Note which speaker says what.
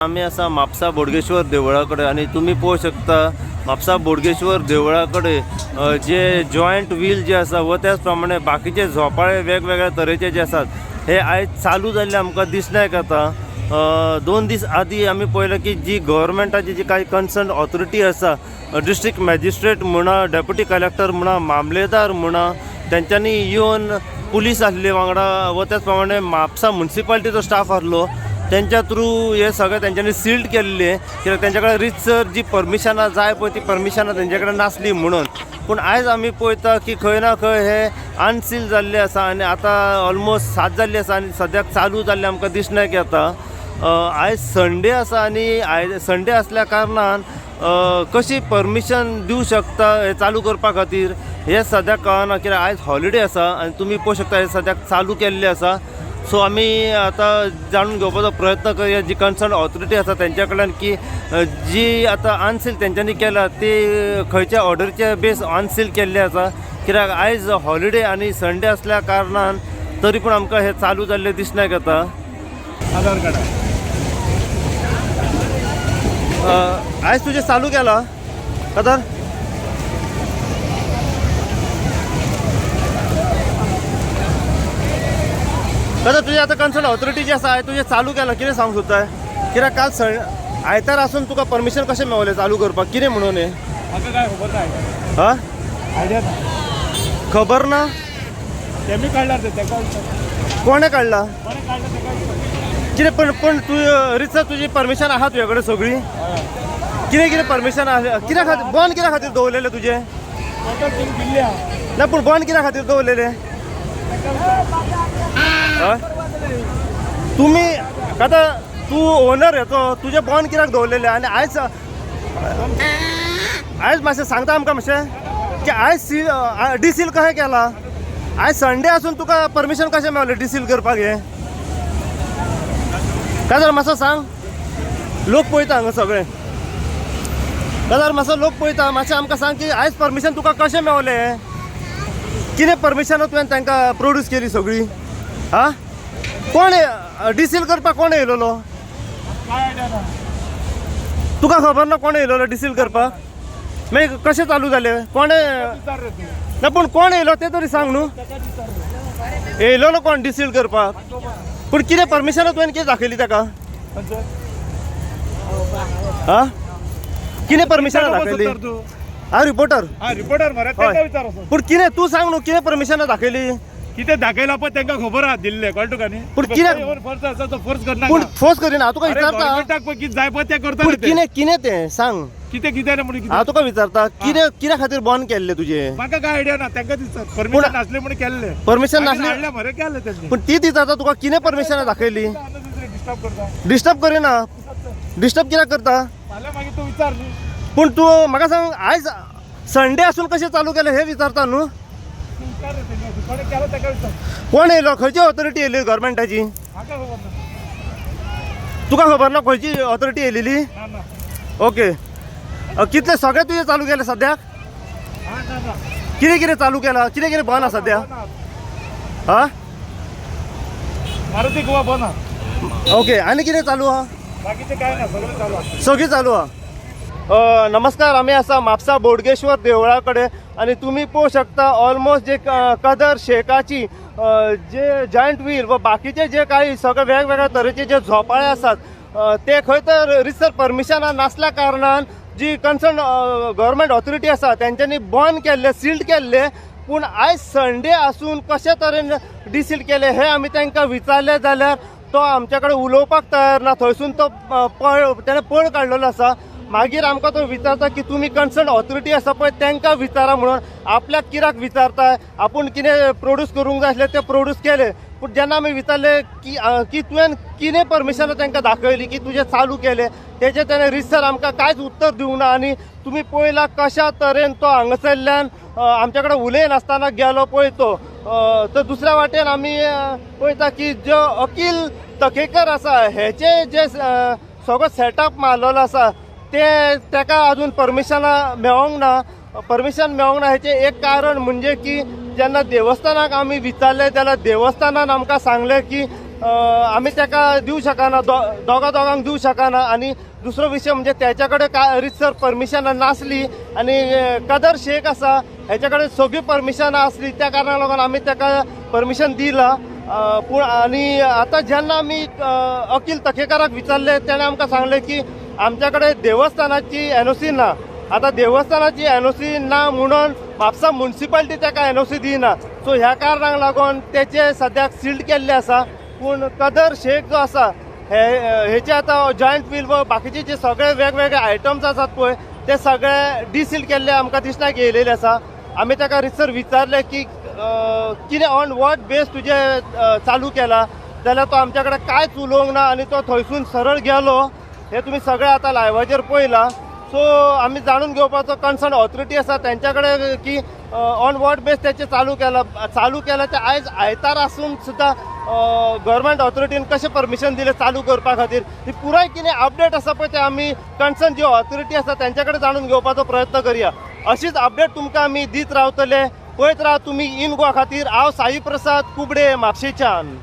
Speaker 1: आम्ही असा म्हापसा बोडगेश्वर देवळाकडे आणि तुम्ही पळोवंक शकता म्हापसा बोडगेश्वर देवळाकडे जे जॉयंट व्हील जे आसा व त्याच प्रमाणे बाकीचे झोपाळे वेगवेगळ्या तरेचे जे आसात हे आयज चालू जाल्ले आमकां दिसण्याक येता। 2 दीस आदी आमी पळयलें की जी गव्हर्मेंटाची जी काही कन्सर्न ऑथॉरिटी आसा डिस्ट्रिक्ट मॅजिस्ट्रेट म्हणा डेप्युटी कलेक्टर म्हणा मामलेदार म्हणा तेंच्यांनी येवन पुलीस आसले वांगडा व त्याच प्रमाणे म्हापसा म्युनिसिपालिटीचो स्टाफ आसलो त्यांच्या थ्रू हे सगळें तेंच्यांनी सील्ड केल्ले कित्याक तेंच्या कडेन रितसर जी परमिशनां जाय पळय ती परमिशनां तेंचे कडेन नासली म्हणून। पूण आयज आमी पळयता की खंय ना खंय हे अनसील जाल्ले आसा आनी आतां ऑलमोस्ट 7 जाल्ली आसा आनी सद्याक चालू जाल्ले आमकां दिसण्याक येता। आयज संडे आसा आनी आयज संडे आसल्या कारणान कशी परमिशन दिवं शकता हे चालू करपा खातीर हे सद्याक कळना कित्याक आयज हॉलिडे आसा आनी तुमी पळोवंक शकता हे सद्याक चालू केल्ले आसा। सो आमी आतां जाणून घेवपाचो प्रयत्न करूया जी कन्सर्न ऑथॉरिटी आसा तेंच्या कडल्यान की जी आतां अनसील तेंच्यांनी केला ती खंयच्या ऑर्डरीचे बेस अनसील केल्ले आसा कित्याक आयज हॉलिडे आनी संडे आसल्या कारणान तरी पूण आमकां हे चालू जाल्ले दिसण्याक येता।
Speaker 2: आधार कार्ड
Speaker 1: आयज तुजें चालू केला कातर दादा तुझे आता कन्सर्न ऑथॉरिटी जी आसा तुझे चालू केला कितें सांगूंक सोदता कित्याक काल आयतार आसून तुका परमिशन कशें मेवलें चालू करपाक कितें म्हणून हे
Speaker 2: म्हाका काय खबर ना
Speaker 1: हा
Speaker 2: आयडिया ना
Speaker 1: खबर ना
Speaker 2: तेमी काडला ते तेका
Speaker 1: कोणे काडला
Speaker 2: कोणे काडला तेका
Speaker 1: कितें पण तू रितसर तुजी परमिशन आहा तुजे कडेन सगळी कितें कितें परमिशन आहा कित्या खातीर बंद कित्या खातीर दवरलेले तुजे
Speaker 2: टोटल टीम दिल्ली हा
Speaker 1: ना पूण बंद कित्या खातीर दवरलेले तुम्ही आता तू ओनर येतो तुझे बॉन्ड कित्याक दवरलेले आनी आयज मातशें सांगता आमकां मातशें की आयज डिसील कशें केला आयज संडे आसून तुका परमिशन कशें मेवलें डिसील करपाक हे काजार मातसो सांग लोक पळयता हांगा सगळे काजार मातसो लोक पळयता मातशें आमकां सांग की आयज परमिशन तुका कशें मेवलें हें कितें परमिशनां तुवें तांकां प्रोड्यूस केली सगळी हा कोण डिसील करपाक कोण येयलोलो
Speaker 2: काय आयडिया ना
Speaker 1: तुका खबर ना कोण येयलोलो डिसील करपाक मागीर कशें चालू जालें कोणे
Speaker 2: विचार रे तू
Speaker 1: ना पूण कोण येयलो तें तरी सांग न्हू
Speaker 2: तेका विचार रे
Speaker 1: येयलोलो कोण डिसील करपाक पूण कितें परमिशनां तुवें कितें दाखयली ताका हा कितें परमिशनां दाखयली
Speaker 2: तू
Speaker 1: हांव रिपोर्टर
Speaker 2: हा रिपोर्टर मरे तेका विचार असो
Speaker 1: पूण कितें तूं सांग न्हू कितें परमिशनां दाखयली
Speaker 2: कितें दाखयला पण तेंका खबर आहा दिल्ले कळटा का न्ही
Speaker 1: पूण कित्याक
Speaker 2: फोर्स आसा तो फोर्स करना
Speaker 1: पूण फोर्स करिना हांव तुका विचारता
Speaker 2: गव्हर्नमेंटाक पळय कितें जाय पळय तें करता
Speaker 1: पूण
Speaker 2: रे ते.
Speaker 1: कितें तें सांग
Speaker 2: कितें कितें रे म्हणून
Speaker 1: हांव तुका विचारता कित्या खातीर बंद केल्ले तुजे
Speaker 2: म्हाका काय आयडिया ना तेंका दिसता परमिशन नासले म्हणून केल्ले
Speaker 1: परमिशन नासली
Speaker 2: हाडले मरे केले त्यांनी
Speaker 1: पूण ती दिता तुका कितें परमिशनां दाखयली
Speaker 2: डिस्टर्ब करता
Speaker 1: डिस्टर्ब करिना डिस्टर्ब कित्याक करता
Speaker 2: फाल्यां मागीर तूं विचार न्ही
Speaker 1: पूण तूं म्हाका सांग आयज संडे आसून कशें चालू केलें हें विचारता न्हू
Speaker 2: तूं विचार रे तेंका कोणे केलो तेका विचार
Speaker 1: कोण येयलो खंयची ऑथॉरिटी येयली गव्हर्मेंटाची
Speaker 2: म्हाका खबर ना
Speaker 1: तुका खबर ना खंयची ऑथॉरिटी येयलेली
Speaker 2: ना ना
Speaker 1: ओके कितले सगळे तुजे चालू केले सद्याक
Speaker 2: हा ना ना
Speaker 1: कितें कितें चालू केला कितें कितें बंद आसा सद्या हा
Speaker 2: मारुती गोवा बंद आहा
Speaker 1: ओके आनी कितें चालू आहा
Speaker 2: बाकीचे काय ना सगळं चालू आहा
Speaker 1: सगळी चालू आहा नमस्कार आम्ही असा म्हापसा बोडगेश्वर देवळाकडे आणि तुम्ही पळोवंक शकता ऑलमोस्ट जे कदर शेकाची जे जॉयंट व्हील व बाकीचे जे काही सगळे वेगवेगळ्या तरेचे जे झोपाळे आसात ते खंय तर रिसर परमिशनां नासल्या कारणान जी कन्सर्न गव्हर्मेंट ऑथॉरिटी आसा तेंच्यांनी बंद केल्ले सील्ड केल्ले पूण आयज संडे आसून कशे तरेन डिसील केले हे आमी तांकां विचारले जाल्यार तो आमच्या कडेन उलोवपाक तयार ना थंयसून तो तेणें पळ काडलेलो आसा मागीर आमकां तो विचारता की तुमी कन्सर्न ऑथॉरिटी आसा पळय तांकां विचारा म्हणून आपल्याक कित्याक विचारताय आपूण कितें प्रोड्यूस करूंक जाय आसलें तें प्रोड्यूस केलें पूण जेन्ना आमी विचारलें की तुवें कितें परमिशनां तांकां दाखयली की तुजें चालू केलें तेजें तेणें रिसर आमकां कांयच उत्तर दिवंक ना आनी तुमी पळयला कशा तरेन तो हांगासरल्यान आमच्या कडेन उलयनासतना गेलो पळय तो तर दुसऱ्या वाटेन आमी पळयता की जो अकील तकेकर आसा हेचे जे सगळो सेटअप मारलेलो आसा तेका अजून परमिशनां मेळोंक ना परमिशन मेळोंक ना हेचें एक कारण म्हणजे की जेन्ना देवस्थानाक आमी विचारलें जाल्यार देवस्थानान आमकां सांगलें की आमी ताका दिवं शकना दोगांक दिवं शकना आनी दुसरो विशय म्हणजे त्याच्याकडे काय रितसर परमिशन नासली आणि कदर शेख आसा ह्याच्याकडे सगळी परमिशन असली त्या कारणाक लागून आमी ताका परमिशन दिला पूण आणि आता जेन्ना आमी अकील तकेकाराक विचारले तेणें आमकां सांगलें की आमच्याकडे देवस्थानाची NOC ना. आता देवस्थानाची NOC ना म्हणून म्हापसा म्युन्सिपालिटी ताका NOC दिना. सो ह्या कारणाक लागून तेचे सद्याक सील्ड केल्ले आसा. पूण कदर शेख जो आसा हेचे आता जॉयंट व्हील व बाकीचे जे सगळे वेगवेगळे आयटम्स आसात पळय ते सगळे डिसील केल्ले आमकां दिसना येयलेले आसा. आमी ताका रितसर विचारले की कितें ऑन वॉट बेस तुजे चालू केला जाल्यार तो आमच्या कडेन कांयच उलोवंक ना आनी तो थंयसून सरळ गेलो. हे तुम्ही सगळे आता लायव्हाचेर पळयला. सो आमी जाणून घेवपाचो कन्सर्न ऑथॉरिटी आसा तेंच्या कडेन की ऑन वॉट बेस तेचे चालू केला ते आयज आयतार आसून सुद्दां गव्हर्मेंट ऑथॉरिटीन कशें परमिशन दिलें चालू करपा खातीर ही पुराय कितें अपडेट आसा पळय ते आमी कन्सर्न जी ऑथॉरिटी आसा तेंच्या कडेन जाणून घेवपाचो प्रयत्न करया. अशीच अपडेट तुमकां आमी दीत रावतले. पळयत राहा तुमी इन गोवा खातीर. हांव साई प्रसाद कुबडे म्हापशेच्यान.